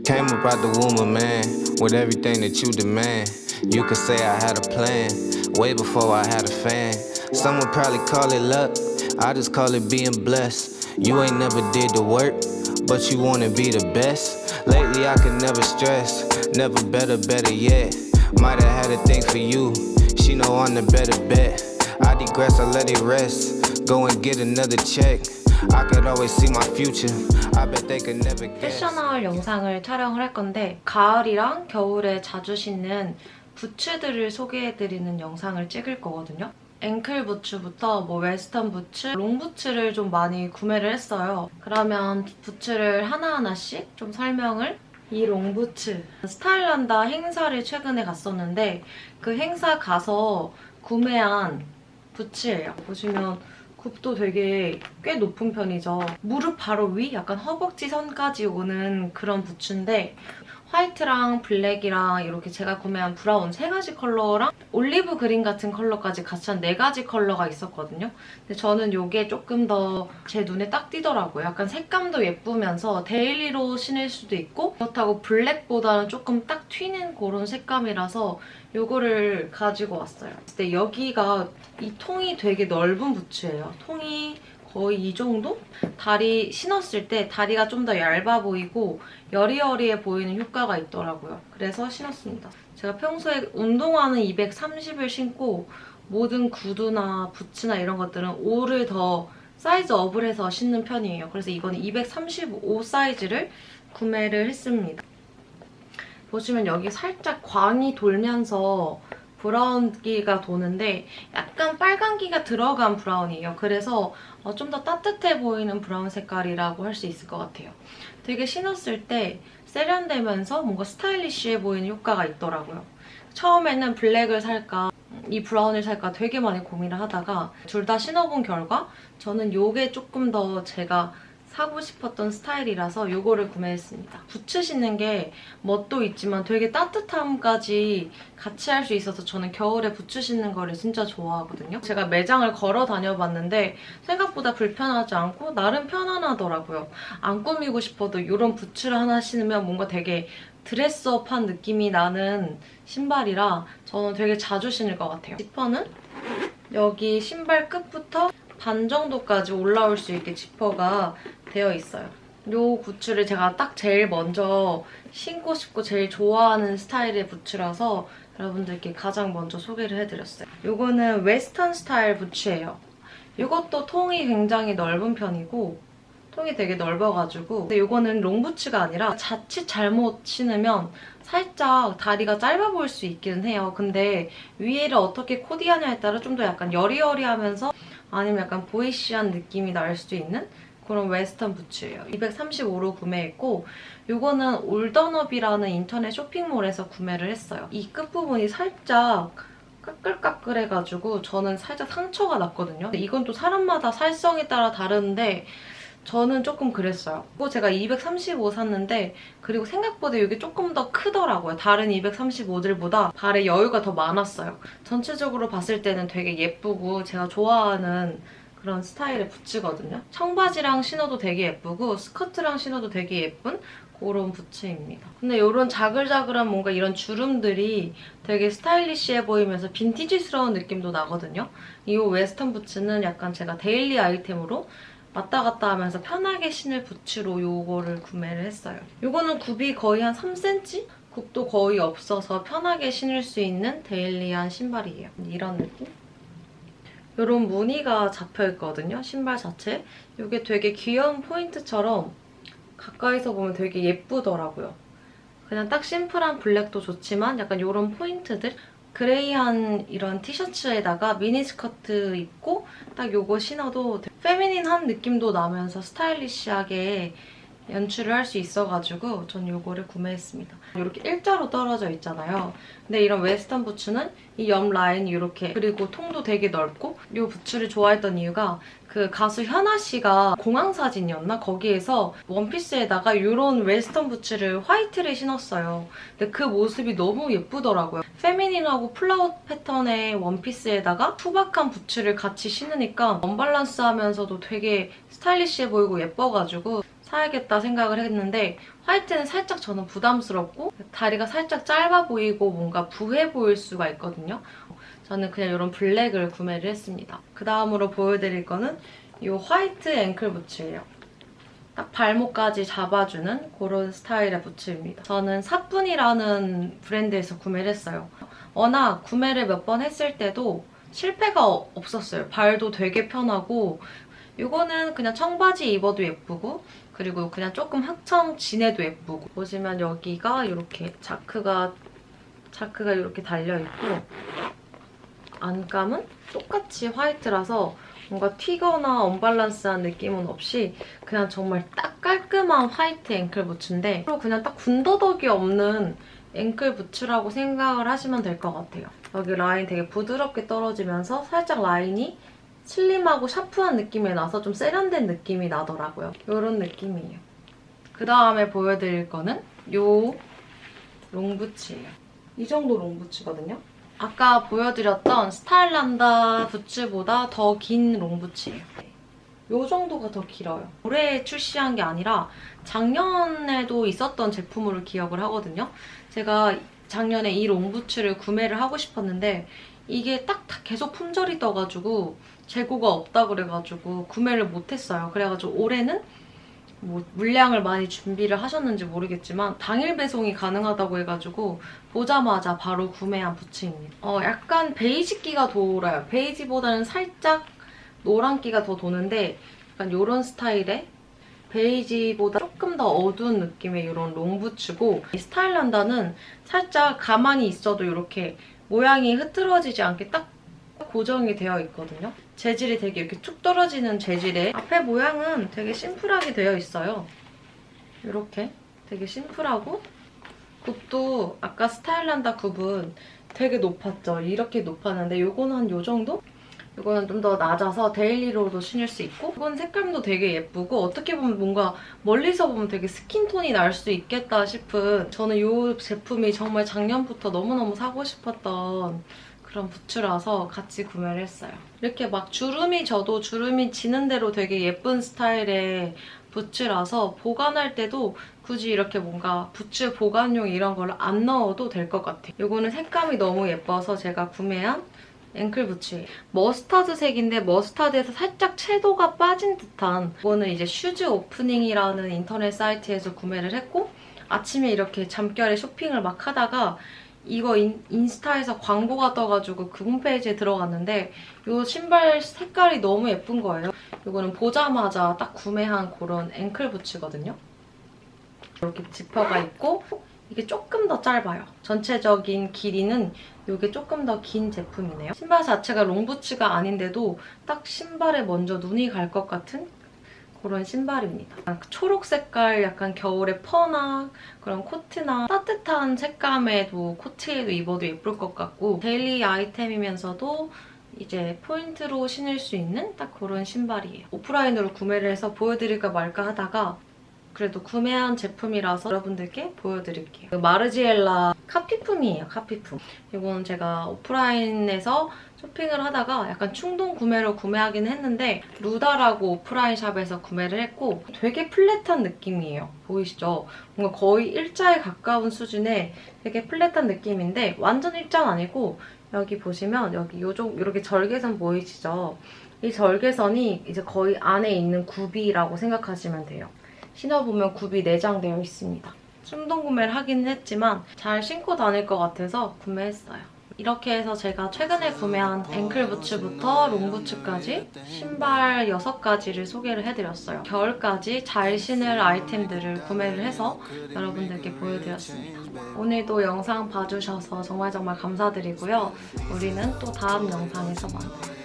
Came up out the womb of man with everything that you demand. You could say I had a plan way before I had a fan. Some would probably call it luck, I just call it being blessed. You ain't never did the work, but you wanna be the best. Lately I could never stress, never better yet. Might have had a thing for you, she know I'm the better bet. I digress, I let it rest, go and get another check. I could always see my future, I bet they could never guess. 패셔널 영상을 촬영을 할 건데 가을이랑 겨울에 자주 신는 부츠들을 소개해드리는 영상을 찍을 거거든요. 앵클 부츠부터 뭐 웨스턴 부츠, 롱 부츠를 좀 많이 구매를 했어요. 그러면 부츠를 하나하나씩 좀 설명을. 이 롱 부츠, 스타일란다 행사를 최근에 갔었는데 그 행사 가서 구매한 부츠예요. 보시면 굽도 되게 꽤 높은 편이죠. 무릎 바로 위, 약간 허벅지 선까지 오는 그런 부츠인데 화이트랑 블랙이랑 이렇게 제가 구매한 브라운 3가지 컬러랑 올리브 그린 같은 컬러까지 같이 한 4가지 컬러가 있었거든요. 근데 저는 이게 조금 더 제 눈에 딱 띄더라고요. 약간 색감도 예쁘면서 데일리로 신을 수도 있고 그렇다고 블랙보다는 조금 딱 튀는 그런 색감이라서 이거를 가지고 왔어요. 근데 여기가 이 통이 되게 넓은 부츠예요. 통이 거의 이 정도? 다리 신었을 때 다리가 좀 더 얇아 보이고 여리여리해 보이는 효과가 있더라고요. 그래서 신었습니다. 제가 평소에 운동화는 230을 신고 모든 구두나 부츠나 이런 것들은 5를 더 사이즈 업을 해서 신는 편이에요. 그래서 이거는 235 사이즈를 구매를 했습니다. 보시면 여기 살짝 광이 돌면서 브라운기가 도는데 약간 빨간기가 들어간 브라운이에요. 그래서 좀 더 따뜻해 보이는 브라운 색깔이라고 할 수 있을 것 같아요. 되게 신었을 때 세련되면서 뭔가 스타일리쉬해 보이는 효과가 있더라고요. 처음에는 블랙을 살까 이 브라운을 살까 되게 많이 고민을 하다가 둘 다 신어본 결과 저는 이게 조금 더 제가 사고 싶었던 스타일이라서 이거를 구매했습니다. 부츠 신는 게 멋도 있지만 되게 따뜻함까지 같이 할 수 있어서 저는 겨울에 부츠 신는 거를 진짜 좋아하거든요. 제가 매장을 걸어 다녀봤는데 생각보다 불편하지 않고 나름 편안하더라고요. 안 꾸미고 싶어도 이런 부츠를 하나 신으면 뭔가 되게 드레스업한 느낌이 나는 신발이라 저는 되게 자주 신을 것 같아요. 지퍼는 여기 신발 끝부터 반 정도까지 올라올 수 있게 지퍼가 되어 있어요. 이 부츠를 제가 딱 제일 먼저 신고 싶고 제일 좋아하는 스타일의 부츠라서 여러분들께 가장 먼저 소개를 해드렸어요. 이거는 웨스턴 스타일 부츠예요. 이것도 통이 굉장히 넓은 편이고 통이 되게 넓어가지고 근데 이거는 롱 부츠가 아니라 자칫 잘못 신으면 살짝 다리가 짧아 보일 수 있기는 해요. 근데 위에를 어떻게 코디하냐에 따라 좀 더 약간 여리여리하면서 아니면 약간 보이시한 느낌이 날 수도 있는 그런 웨스턴 부츠예요. 235로 구매했고 이거는 올더너비라는 인터넷 쇼핑몰에서 구매를 했어요. 이 끝부분이 살짝 까끌까끌해가지고 저는 살짝 상처가 났거든요. 이건 또 사람마다 살성에 따라 다른데 저는 조금 그랬어요. 그리고 제가 235 샀는데 그리고 생각보다 이게 조금 더 크더라고요. 다른 235들보다 발에 여유가 더 많았어요. 전체적으로 봤을 때는 되게 예쁘고 제가 좋아하는 그런 스타일의 부츠거든요. 청바지랑 신어도 되게 예쁘고 스커트랑 신어도 되게 예쁜 그런 부츠입니다. 근데 이런 자글자글한 뭔가 이런 주름들이 되게 스타일리시해 보이면서 빈티지스러운 느낌도 나거든요. 이 웨스턴 부츠는 약간 제가 데일리 아이템으로 왔다 갔다 하면서 편하게 신을 부츠로 이거를 구매를 했어요. 이거는 굽이 거의 한 3cm? 굽도 거의 없어서 편하게 신을 수 있는 데일리한 신발이에요. 이런 느낌? 이런 무늬가 잡혀있거든요, 신발 자체에. 이게 되게 귀여운 포인트처럼 가까이서 보면 되게 예쁘더라고요. 그냥 딱 심플한 블랙도 좋지만 약간 이런 포인트들? 그레이한 이런 티셔츠에다가 미니스커트 입고 딱 요거 신어도 페미닌한 느낌도 나면서 스타일리시하게 연출을 할 수 있어가지고 전 요거를 구매했습니다. 이렇게 일자로 떨어져 있잖아요. 근데 이런 웨스턴 부츠는 이 옆 라인이 이렇게 그리고 통도 되게 넓고 이 부츠를 좋아했던 이유가 그 가수 현아 씨가 공항사진이었나? 거기에서 원피스에다가 이런 웨스턴 부츠를 화이트를 신었어요. 근데 그 모습이 너무 예쁘더라고요. 페미닌하고 플라워 패턴의 원피스에다가 투박한 부츠를 같이 신으니까 언밸런스하면서도 되게 스타일리시해 보이고 예뻐가지고 사야겠다 생각을 했는데 화이트는 살짝 저는 부담스럽고 다리가 살짝 짧아 보이고 뭔가 부해 보일 수가 있거든요. 저는 그냥 이런 블랙을 구매를 했습니다. 그 다음으로 보여드릴 거는 이 화이트 앵클 부츠예요. 딱 발목까지 잡아주는 그런 스타일의 부츠입니다. 저는 사뿐이라는 브랜드에서 구매를 했어요. 워낙 구매를 몇 번 했을 때도 실패가 없었어요. 발도 되게 편하고 이거는 그냥 청바지 입어도 예쁘고 그리고 그냥 조금 학청 지내도 예쁘고 보시면 여기가 이렇게 자크가 이렇게 달려있고 안감은 똑같이 화이트라서 뭔가 튀거나 언밸런스한 느낌은 없이 그냥 정말 딱 깔끔한 화이트 앵클 부츠인데 그냥 딱 군더더기 없는 앵클 부츠라고 생각을 하시면 될 것 같아요. 여기 라인 되게 부드럽게 떨어지면서 살짝 라인이 슬림하고 샤프한 느낌이 나서 좀 세련된 느낌이 나더라고요. 이런 느낌이에요. 그 다음에 보여드릴 거는 요 롱부츠예요. 이 정도 롱부츠거든요. 아까 보여드렸던 스타일란다 부츠보다 더 긴 롱부츠예요. 이 정도가 더 길어요. 올해 출시한 게 아니라 작년에도 있었던 제품으로 기억을 하거든요. 제가 작년에 이 롱부츠를 구매를 하고 싶었는데 이게 딱 계속 품절이 떠가지고 재고가 없다 그래가지고 구매를 못했어요. 그래가지고 올해는 뭐 물량을 많이 준비를 하셨는지 모르겠지만 당일 배송이 가능하다고 해가지고 보자마자 바로 구매한 부츠입니다. 약간 베이지기가 돌아요. 베이지보다는 살짝 노란기가 더 도는데 약간 이런 스타일의 베이지보다 조금 더 어두운 느낌의 이런 롱부츠고 이 스타일란다는 살짝 가만히 있어도 이렇게 모양이 흐트러지지 않게 딱 고정이 되어 있거든요. 재질이 되게 이렇게 툭 떨어지는 재질에 앞에 모양은 되게 심플하게 되어 있어요. 이렇게 되게 심플하고 굽도 아까 스타일란다 굽은 되게 높았죠. 이렇게 높았는데 이거는 한 요 정도? 이거는 좀 더 낮아서 데일리로도 신을 수 있고 이건 색감도 되게 예쁘고 어떻게 보면 뭔가 멀리서 보면 되게 스킨톤이 날 수 있겠다 싶은 저는 이 제품이 정말 작년부터 너무너무 사고 싶었던 그런 부츠라서 같이 구매를 했어요. 이렇게 막 주름이 져도 주름이 지는 대로 되게 예쁜 스타일의 부츠라서 보관할 때도 굳이 이렇게 뭔가 부츠 보관용 이런 걸 안 넣어도 될 것 같아요. 이거는 색감이 너무 예뻐서 제가 구매한 앵클 부츠예요. 머스타드색인데 머스타드에서 살짝 채도가 빠진 듯한 이거는 이제 슈즈 오프닝이라는 인터넷 사이트에서 구매를 했고 아침에 이렇게 잠결에 쇼핑을 막 하다가 이거 인스타에서 광고가 떠가지고 그 홈페이지에 들어갔는데 이 신발 색깔이 너무 예쁜 거예요. 이거는 보자마자 딱 구매한 그런 앵클 부츠거든요. 이렇게 지퍼가 있고 이게 조금 더 짧아요. 전체적인 길이는 이게 조금 더 긴 제품이네요. 신발 자체가 롱부츠가 아닌데도 딱 신발에 먼저 눈이 갈 것 같은 그런 신발입니다. 초록 색깔 약간 겨울에 퍼나 그런 코트나 따뜻한 색감에도 코트에도 입어도 예쁠 것 같고 데일리 아이템이면서도 이제 포인트로 신을 수 있는 딱 그런 신발이에요. 오프라인으로 구매를 해서 보여드릴까 말까 하다가 그래도 구매한 제품이라서 여러분들께 보여드릴게요. 마르지엘라 카피품이에요, 카피품. 이거는 제가 오프라인에서 쇼핑을 하다가 약간 충동 구매로 구매하긴 했는데 루다라고 오프라인 샵에서 구매를 했고 되게 플랫한 느낌이에요. 보이시죠? 뭔가 거의 일자에 가까운 수준의 되게 플랫한 느낌인데 완전 일자는 아니고 여기 보시면 여기 이렇게 절개선 보이시죠? 이 절개선이 이제 거의 안에 있는 굽이라고 생각하시면 돼요. 신어보면 굽이 내장되어 있습니다. 충동 구매를 하긴 했지만 잘 신고 다닐 것 같아서 구매했어요. 이렇게 해서 제가 최근에 구매한 앵클 부츠부터 롱 부츠까지 신발 6가지를 소개를 해드렸어요. 겨울까지 잘 신을 아이템들을 구매를 해서 여러분들께 보여드렸습니다. 오늘도 영상 봐주셔서 정말 감사드리고요. 우리는 또 다음 영상에서 만나요.